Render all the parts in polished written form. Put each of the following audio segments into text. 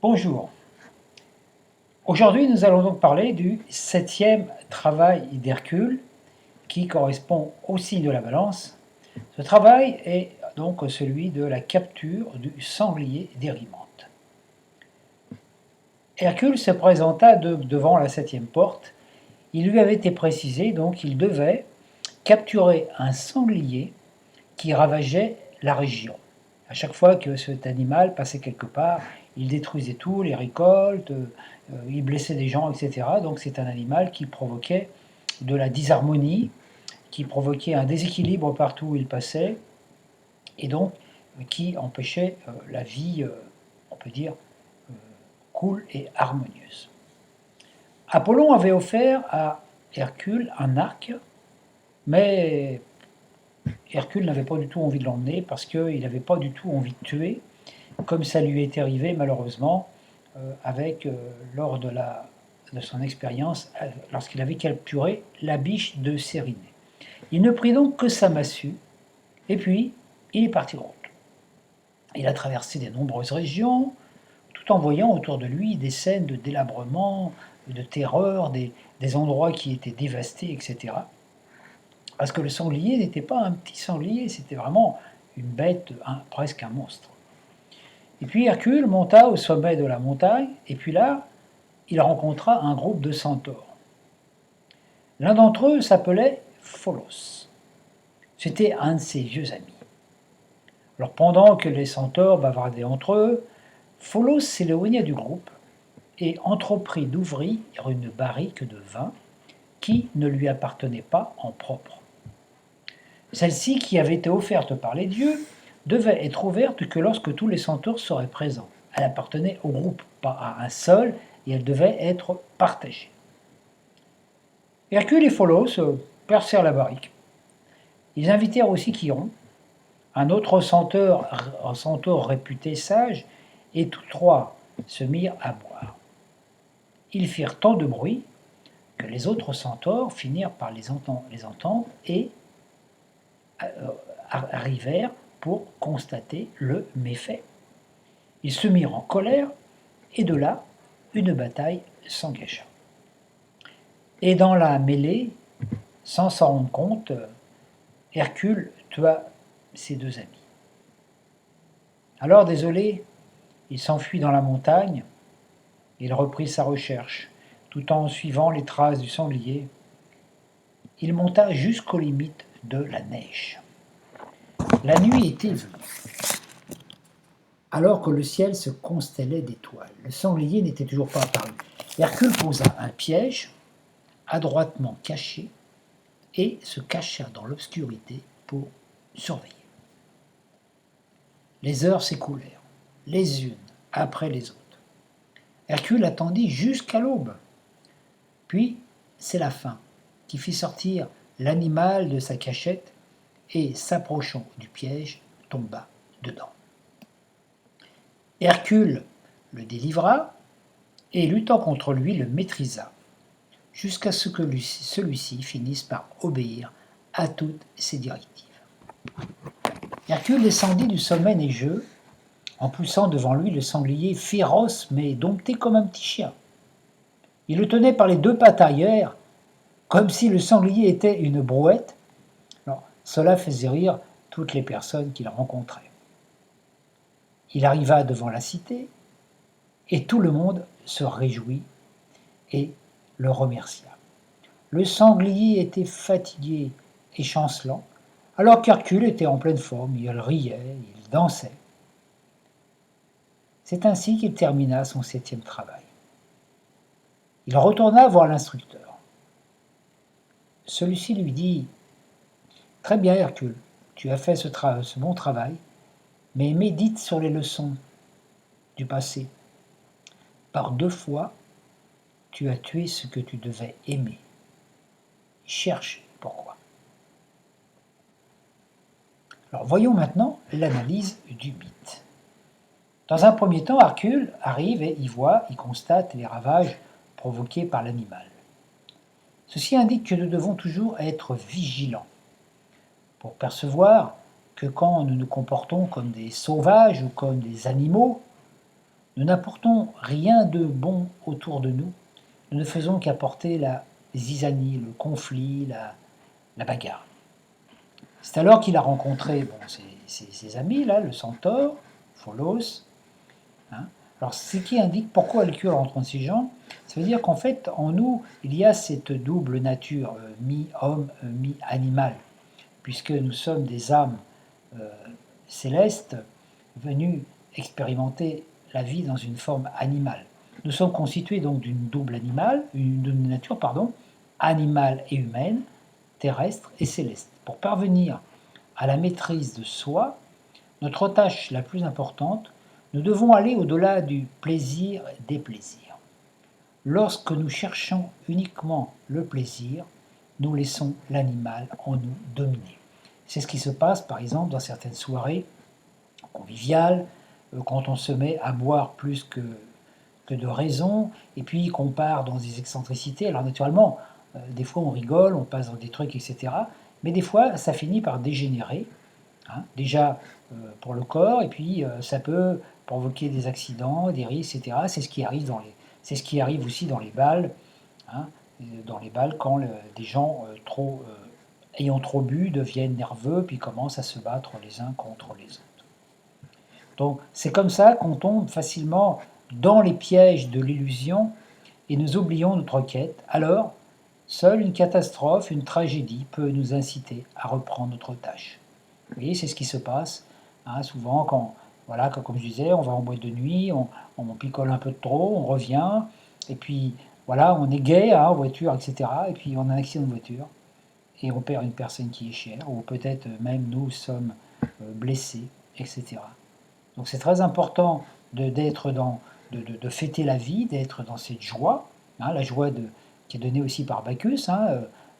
Bonjour. Aujourd'hui, nous allons donc parler du 7e travail d'Hercule, qui correspond au signe de la Balance. Ce travail est donc celui de la capture du sanglier d'Érimante. Hercule se présenta devant la 7e porte. Il lui avait été précisé donc qu'il devait capturer un sanglier qui ravageait la région. À chaque fois que cet animal passait quelque part, il détruisait tout, les récoltes, il blessait des gens, etc. Donc c'est un animal qui provoquait de la disharmonie, qui provoquait un déséquilibre partout où il passait, et donc qui empêchait la vie, on peut dire, cool et harmonieuse. Apollon avait offert à Hercule un arc, mais Hercule n'avait pas du tout envie de l'emmener parce qu'il n'avait pas du tout envie de tuer, comme ça lui était arrivé malheureusement lors de son expérience lorsqu'il avait capturé la biche de Cérinée. Il ne prit donc que sa massue, et puis il est parti de route. Il a traversé de nombreuses régions, tout en voyant autour de lui des scènes de délabrement, de terreur, des endroits qui étaient dévastés, etc. Parce que le sanglier n'était pas un petit sanglier, c'était vraiment une bête, presque un monstre. Et puis Hercule monta au sommet de la montagne, et puis là, il rencontra un groupe de centaures. L'un d'entre eux s'appelait Pholos. C'était un de ses vieux amis. Alors pendant que les centaures bavardaient entre eux, Pholos s'éloigna du groupe et entreprit d'ouvrir une barrique de vin qui ne lui appartenait pas en propre. Celle-ci, qui avait été offerte par les dieux, devait être ouverte que lorsque tous les centaures seraient présents. Elle appartenait au groupe, pas à un seul, et elle devait être partagée. Hercule et Pholos percèrent la barrique. Ils invitèrent aussi Chiron, un autre centaure réputé sage, et tous trois se mirent à boire. Ils firent tant de bruit que les autres centaures finirent par les entendre et arrivèrent pour constater le méfait. Ils se mirent en colère, et de là, une bataille s'engagea. Et dans la mêlée, sans s'en rendre compte, Hercule tua ses deux amis. Alors, désolé, il s'enfuit dans la montagne. Il reprit sa recherche, tout en suivant les traces du sanglier. Il monta jusqu'aux limites de la neige. La nuit était venue. Alors que le ciel se constellait d'étoiles, le sanglier n'était toujours pas apparu. Hercule posa un piège, adroitement caché, et se cacha dans l'obscurité pour surveiller. Les heures s'écoulèrent, les unes après les autres. Hercule attendit jusqu'à l'aube. Puis, c'est la faim qui fit sortir l'animal de sa cachette et, s'approchant du piège, tomba dedans. Hercule le délivra et, luttant contre lui, le maîtrisa, jusqu'à ce que celui-ci finisse par obéir à toutes ses directives. Hercule descendit du sommet neigeux en poussant devant lui le sanglier féroce mais dompté comme un petit chien. Il le tenait par les deux pattes arrière, comme si le sanglier était une brouette. Alors, cela faisait rire toutes les personnes qu'il rencontrait. Il arriva devant la cité, et tout le monde se réjouit et le remercia. Le sanglier était fatigué et chancelant, alors qu'Hercule était en pleine forme, il riait, il dansait. C'est ainsi qu'il termina son 7e travail. Il retourna voir l'instructeur. Celui-ci lui dit « Très bien Hercule, tu as fait ce bon travail, mais médite sur les leçons du passé. Par 2 fois, tu as tué ce que tu devais aimer. Cherche pourquoi. » Alors voyons maintenant l'analyse du mythe. Dans un premier temps, Hercule arrive et il constate les ravages provoqués par l'animal. Ceci indique que nous devons toujours être vigilants pour percevoir que quand nous nous comportons comme des sauvages ou comme des animaux, Nous n'apportons rien de bon autour de nous. Nous ne faisons qu'apporter la zizanie, le conflit, la bagarre. C'est alors qu'il a rencontré ses amis, là, le centaure, Pholos. Hein. Alors, ce qui indique pourquoi Hercule rencontre ces gens, ça veut dire qu'en fait, en nous, il y a cette double nature, mi-homme, mi-animal, puisque nous sommes des âmes célestes venues expérimenter la vie dans une forme animale. Nous sommes constitués donc d'une double nature, animale et humaine, terrestre et céleste. Pour parvenir à la maîtrise de soi, notre tâche la plus importante, nous devons aller au-delà du plaisir des plaisirs. Lorsque nous cherchons uniquement le plaisir, nous laissons l'animal en nous dominer. C'est ce qui se passe par exemple dans certaines soirées conviviales, quand on se met à boire plus que de raison, et puis qu'on part dans des excentricités. Alors naturellement, des fois on rigole, on passe dans des trucs, etc. Mais des fois, ça finit par dégénérer, hein, déjà pour le corps, et puis ça peut provoquer des accidents, des risques, etc. C'est ce qui arrive aussi dans les balles, hein, quand des gens ayant trop bu deviennent nerveux, puis commencent à se battre les uns contre les autres. Donc c'est comme ça qu'on tombe facilement dans les pièges de l'illusion et nous oublions notre quête. Alors, seule une catastrophe, une tragédie peut nous inciter à reprendre notre tâche. Vous voyez, c'est ce qui se passe souvent quand, comme je disais, on va en boîte de nuit, on picole un peu trop, on revient, et puis voilà, on est gai en voiture, etc. Et puis on a un accident de voiture, et on perd une personne qui est chère, ou peut-être même nous sommes blessés, etc. Donc c'est très important de fêter la vie, d'être dans cette joie, la joie qui est donnée aussi par Bacchus.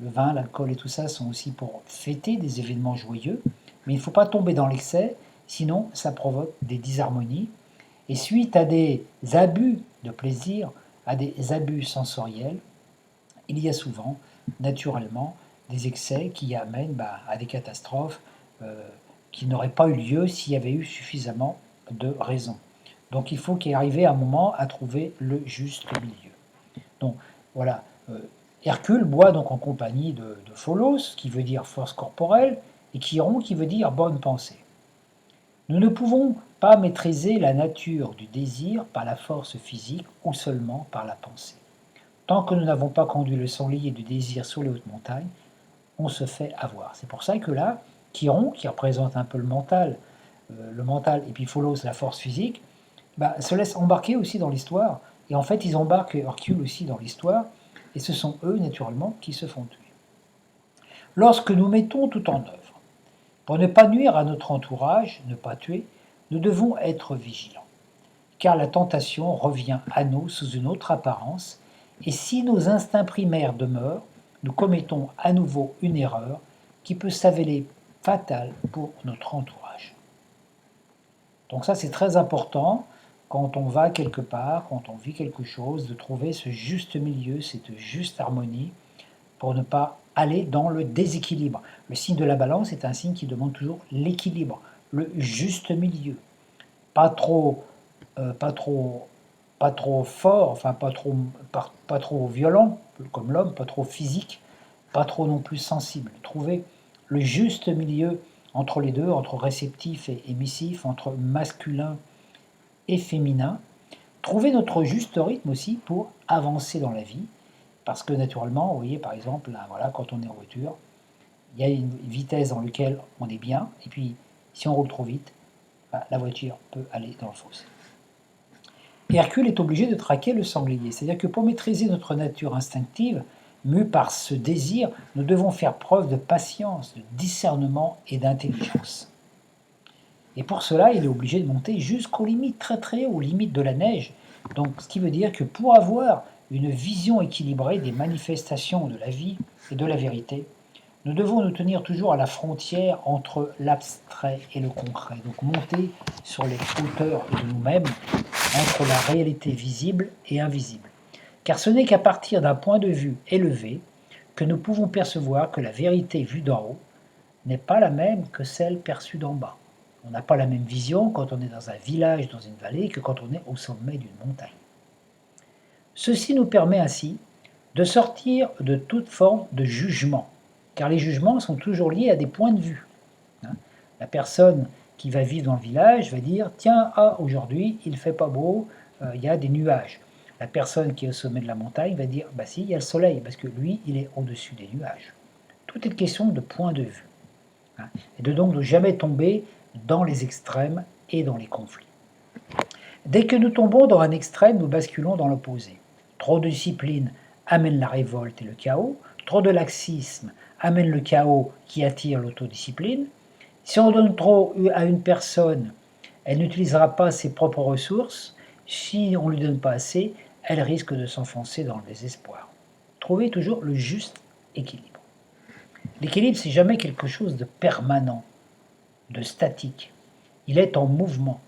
Le vin, l'alcool et tout ça sont aussi pour fêter des événements joyeux, mais il ne faut pas tomber dans l'excès, sinon ça provoque des disharmonies. Et suite à des abus de plaisir, à des abus sensoriels, il y a souvent, naturellement, des excès qui amènent à des catastrophes qui n'auraient pas eu lieu s'il y avait eu suffisamment de raisons. Donc il faut qu'il arrive à un moment à trouver le juste milieu. Donc voilà, Hercule boit donc en compagnie de Pholos, qui veut dire force corporelle, et Chiron, qui veut dire bonne pensée. Nous ne pouvons pas maîtriser la nature du désir par la force physique ou seulement par la pensée. Tant que nous n'avons pas conduit le sanglier du désir sur les hautes montagnes, on se fait avoir. C'est pour ça que là, Chiron, qui représente un peu le mental, et puis Pholos, la force physique, se laisse embarquer aussi dans l'histoire. Et en fait, ils embarquent Hercule aussi dans l'histoire, et ce sont eux, naturellement, qui se font tuer. Lorsque nous mettons tout en œuvre, pour ne pas nuire à notre entourage, ne pas tuer, nous devons être vigilants, car la tentation revient à nous sous une autre apparence, et si nos instincts primaires demeurent, nous commettons à nouveau une erreur qui peut s'avérer fatale pour notre entourage. Donc ça, c'est très important quand on va quelque part, quand on vit quelque chose, de trouver ce juste milieu, cette juste harmonie, pour ne pas aller dans le déséquilibre. Le signe de la balance est un signe qui demande toujours l'équilibre, le juste milieu. Pas trop fort, enfin pas trop violent, comme l'homme, pas trop physique, pas trop non plus sensible. Trouver le juste milieu entre les deux, entre réceptif et émissif, entre masculin et féminin. Trouver notre juste rythme aussi pour avancer dans la vie. Parce que naturellement, vous voyez par exemple, là, quand on est en voiture, il y a une vitesse dans laquelle on est bien, et puis si on roule trop vite, la voiture peut aller dans le fossé. Hercule est obligé de traquer le sanglier, c'est-à-dire que pour maîtriser notre nature instinctive, mue par ce désir, nous devons faire preuve de patience, de discernement et d'intelligence. Et pour cela, il est obligé de monter jusqu'aux limites, très très haut, aux limites de la neige. Donc, ce qui veut dire que pour avoir une vision équilibrée des manifestations de la vie et de la vérité, nous devons nous tenir toujours à la frontière entre l'abstrait et le concret. Donc monter sur les hauteurs de nous-mêmes, entre la réalité visible et invisible. Car ce n'est qu'à partir d'un point de vue élevé que nous pouvons percevoir que la vérité vue d'en haut n'est pas la même que celle perçue d'en bas. On n'a pas la même vision quand on est dans un village, dans une vallée, que quand on est au sommet d'une montagne. Ceci nous permet ainsi de sortir de toute forme de jugement, car les jugements sont toujours liés à des points de vue. La personne qui va vivre dans le village va dire: tiens, aujourd'hui il fait pas beau, il y a des nuages. La personne qui est au sommet de la montagne va dire: bah si, il y a le soleil, parce que lui, il est au-dessus des nuages. Tout est question de point de vue, et donc de jamais tomber dans les extrêmes et dans les conflits. Dès que nous tombons dans un extrême, nous basculons dans l'opposé. Trop de discipline amène la révolte et le chaos, trop de laxisme amène le chaos qui attire l'autodiscipline. Si on donne trop à une personne, elle n'utilisera pas ses propres ressources. Si on ne lui donne pas assez, elle risque de s'enfoncer dans le désespoir. Trouvez toujours le juste équilibre. L'équilibre, c'est jamais quelque chose de permanent, de statique. Il est en mouvement.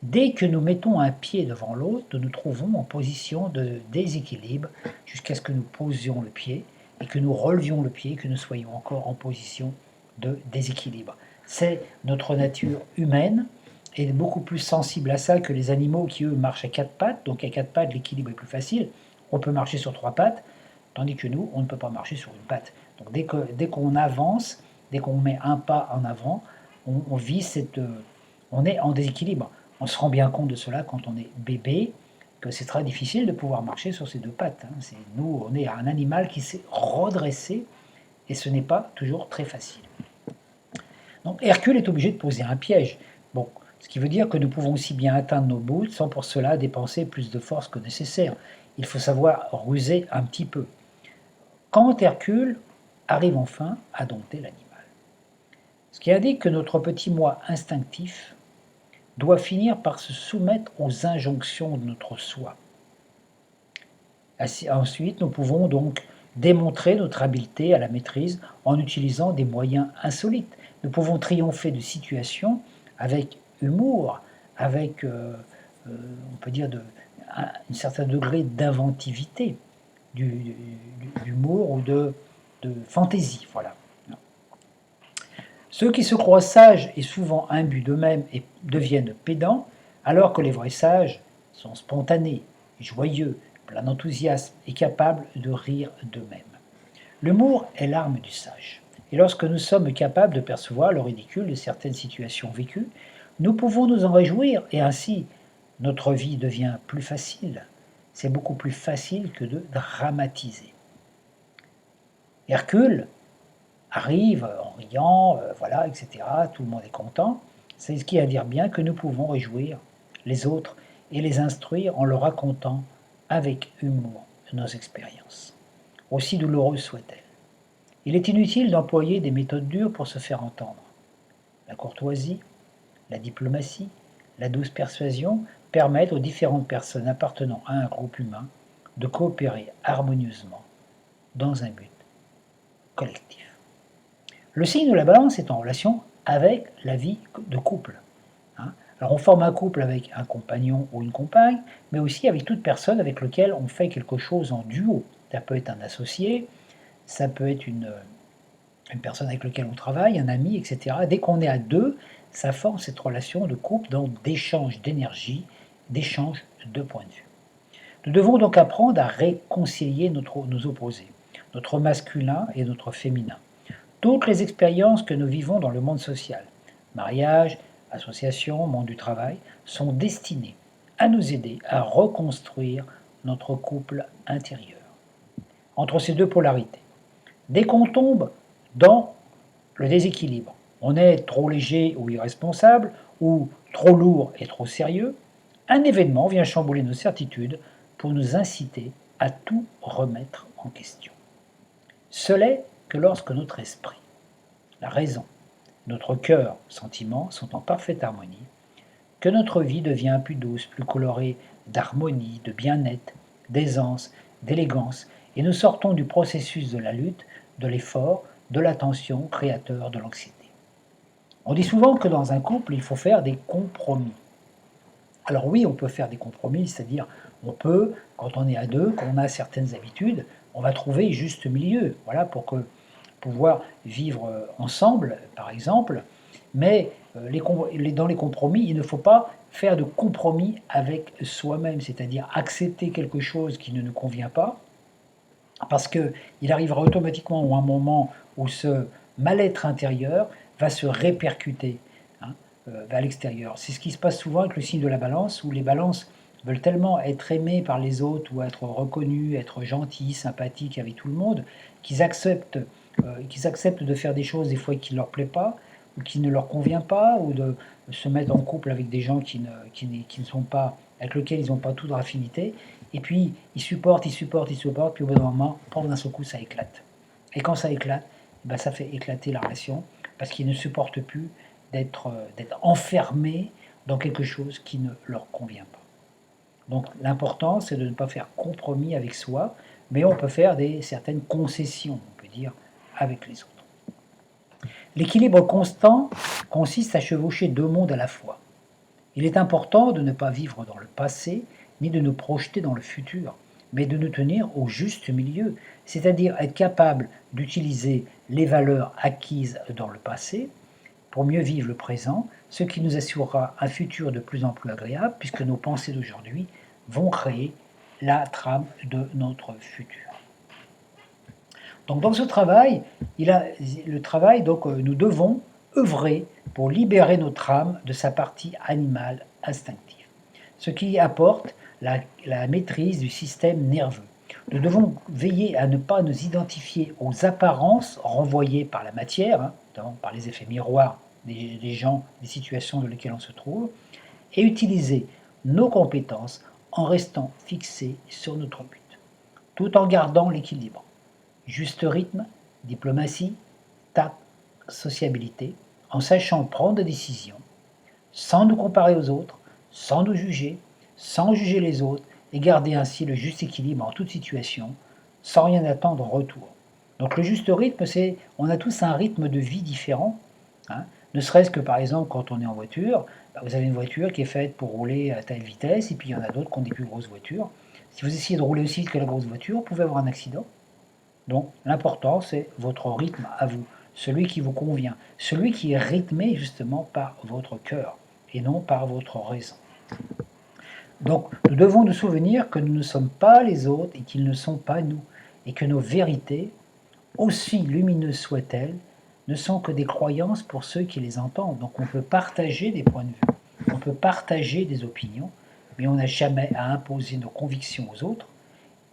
Dès que nous mettons un pied devant l'autre, nous nous trouvons en position de déséquilibre jusqu'à ce que nous posions le pied et que nous relevions le pied, que nous soyons encore en position de déséquilibre. C'est notre nature humaine et beaucoup plus sensible à ça que les animaux qui, eux, marchent à quatre pattes. Donc à quatre pattes, l'équilibre est plus facile. On peut marcher sur trois pattes, tandis que nous, on ne peut pas marcher sur une patte. Donc dès qu'on avance, dès qu'on met un pas en avant, on vit on est en déséquilibre. On se rend bien compte de cela quand on est bébé, que c'est très difficile de pouvoir marcher sur ses deux pattes. Nous, on est un animal qui s'est redressé et ce n'est pas toujours très facile. Donc Hercule est obligé de poser un piège. Bon, ce qui veut dire que nous pouvons aussi bien atteindre nos buts sans pour cela dépenser plus de force que nécessaire. Il faut savoir ruser un petit peu. Quand Hercule arrive enfin à dompter l'animal. Ce qui indique que notre petit moi instinctif doit finir par se soumettre aux injonctions de notre soi. Ensuite, nous pouvons donc démontrer notre habileté à la maîtrise en utilisant des moyens insolites. Nous pouvons triompher de situations avec humour, avec, on peut dire, un certain degré d'inventivité, d'humour ou de fantaisie. Voilà. Ceux qui se croient sages et souvent imbus d'eux-mêmes et deviennent pédants, alors que les vrais sages sont spontanés, joyeux, pleins d'enthousiasme et capables de rire d'eux-mêmes. L'humour est l'arme du sage. Et lorsque nous sommes capables de percevoir le ridicule de certaines situations vécues, nous pouvons nous en réjouir et ainsi notre vie devient plus facile. C'est beaucoup plus facile que de dramatiser. Hercule arrive en riant, voilà, etc. Tout le monde est content. C'est ce qui est à dire bien que nous pouvons réjouir les autres et les instruire en leur racontant avec humour nos expériences, aussi douloureuses soient-elles. Il est inutile d'employer des méthodes dures pour se faire entendre. La courtoisie, la diplomatie, la douce persuasion permettent aux différentes personnes appartenant à un groupe humain de coopérer harmonieusement dans un but collectif. Le signe de la balance est en relation avec la vie de couple. Alors on forme un couple avec un compagnon ou une compagne, mais aussi avec toute personne avec laquelle on fait quelque chose en duo. Ça peut être un associé, ça peut être une personne avec laquelle on travaille, un ami, etc. Dès qu'on est à deux, ça forme cette relation de couple d'échange d'énergie, d'échange de points de vue. Nous devons donc apprendre à réconcilier nos opposés, notre masculin et notre féminin. Toutes les expériences que nous vivons dans le monde social, mariage, association, monde du travail, sont destinées à nous aider à reconstruire notre couple intérieur. Entre ces deux polarités, dès qu'on tombe dans le déséquilibre, on est trop léger ou irresponsable, ou trop lourd et trop sérieux, un événement vient chambouler nos certitudes pour nous inciter à tout remettre en question. Ce n'est que lorsque notre esprit, la raison, notre cœur, sentiments sont en parfaite harmonie, que notre vie devient plus douce, plus colorée d'harmonie, de bien-être, d'aisance, d'élégance, et nous sortons du processus de la lutte, de l'effort, de la tension créateur de l'anxiété. On dit souvent que dans un couple, il faut faire des compromis. Alors oui, on peut faire des compromis, c'est-à-dire on peut, quand on est à deux, quand on a certaines habitudes, on va trouver juste milieu, voilà, pour pouvoir vivre ensemble, par exemple, Mais dans les compromis, il ne faut pas faire de compromis avec soi-même, c'est-à-dire accepter quelque chose qui ne nous convient pas, parce qu'il arrivera automatiquement un moment où ce mal-être intérieur va se répercuter, hein, à l'extérieur. C'est ce qui se passe souvent avec le signe de la balance, où les balances veulent tellement être aimées par les autres ou être reconnus, être gentils, sympathiques avec tout le monde, qu'ils acceptent de faire des choses des fois qui ne leur plaisent pas, ou qui ne leur convient pas, ou de se mettre en couple avec des gens qui ne sont pas, avec lesquels ils n'ont pas toute affinité. Et puis, ils supportent, puis au bout d'un moment, d'un seul coup, ça éclate. Et quand ça éclate, ben, ça fait éclater la relation, parce qu'ils ne supportent plus d'être enfermés dans quelque chose qui ne leur convient pas. Donc l'important, c'est de ne pas faire compromis avec soi, mais on peut faire certaines concessions, on peut dire, avec les autres. L'équilibre constant consiste à chevaucher deux mondes à la fois. Il est important de ne pas vivre dans le passé, ni de nous projeter dans le futur, mais de nous tenir au juste milieu, c'est-à-dire être capable d'utiliser les valeurs acquises dans le passé pour mieux vivre le présent, ce qui nous assurera un futur de plus en plus agréable, puisque nos pensées d'aujourd'hui vont créer la trame de notre futur. Donc dans ce travail, nous devons œuvrer pour libérer notre âme de sa partie animale instinctive, ce qui apporte la maîtrise du système nerveux. Nous devons veiller à ne pas nous identifier aux apparences renvoyées par la matière, notamment par les effets miroirs des gens, des situations dans lesquelles on se trouve, et utiliser nos compétences en restant fixés sur notre but, tout en gardant l'équilibre. Juste rythme, diplomatie, tact, sociabilité, en sachant prendre des décisions, sans nous comparer aux autres, sans nous juger, sans juger les autres, et garder ainsi le juste équilibre en toute situation, sans rien attendre en retour. Donc le juste rythme, c'est, on a tous un rythme de vie différent, hein, ne serait-ce que par exemple quand on est en voiture, vous avez une voiture qui est faite pour rouler à telle vitesse, et puis il y en a d'autres qui ont des plus grosses voitures. Si vous essayez de rouler aussi vite que la grosse voiture, vous pouvez avoir un accident. Donc l'important, c'est votre rythme à vous, celui qui vous convient, celui qui est rythmé justement par votre cœur et non par votre raison. Donc nous devons nous souvenir que nous ne sommes pas les autres et qu'ils ne sont pas nous, et que nos vérités, aussi lumineuses soient-elles, ne sont que des croyances pour ceux qui les entendent. Donc on peut partager des points de vue, on peut partager des opinions, mais on n'a jamais à imposer nos convictions aux autres,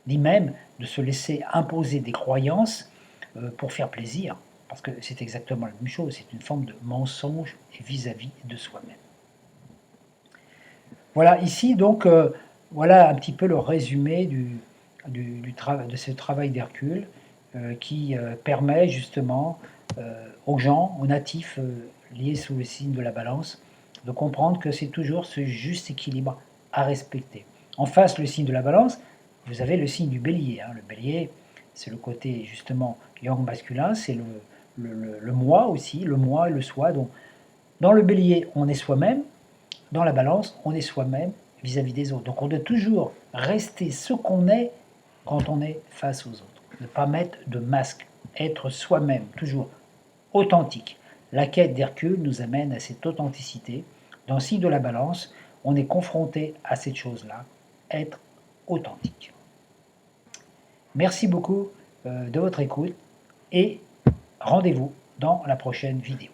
ni même de se laisser imposer des croyances pour faire plaisir, parce que c'est exactement la même chose, c'est une forme de mensonge vis-à-vis de soi-même. Voilà, ici donc, voilà un petit peu le résumé de ce travail d'Hercule qui permet justement aux gens, aux natifs liés sous le signe de la balance, de comprendre que c'est toujours ce juste équilibre à respecter. En face, le signe de la balance, vous avez le signe du bélier. Le bélier, c'est le côté justement yang masculin, c'est le moi aussi, le moi et le soi. Donc, dans le bélier, on est soi-même, dans la balance, on est soi-même vis-à-vis des autres. Donc on doit toujours rester ce qu'on est quand on est face aux autres. Ne pas mettre de masque, être soi-même, toujours authentique. La quête d'Hercule nous amène à cette authenticité. Dans le signe de la balance, on est confronté à cette chose-là, être authentique. Merci beaucoup de votre écoute et rendez-vous dans la prochaine vidéo.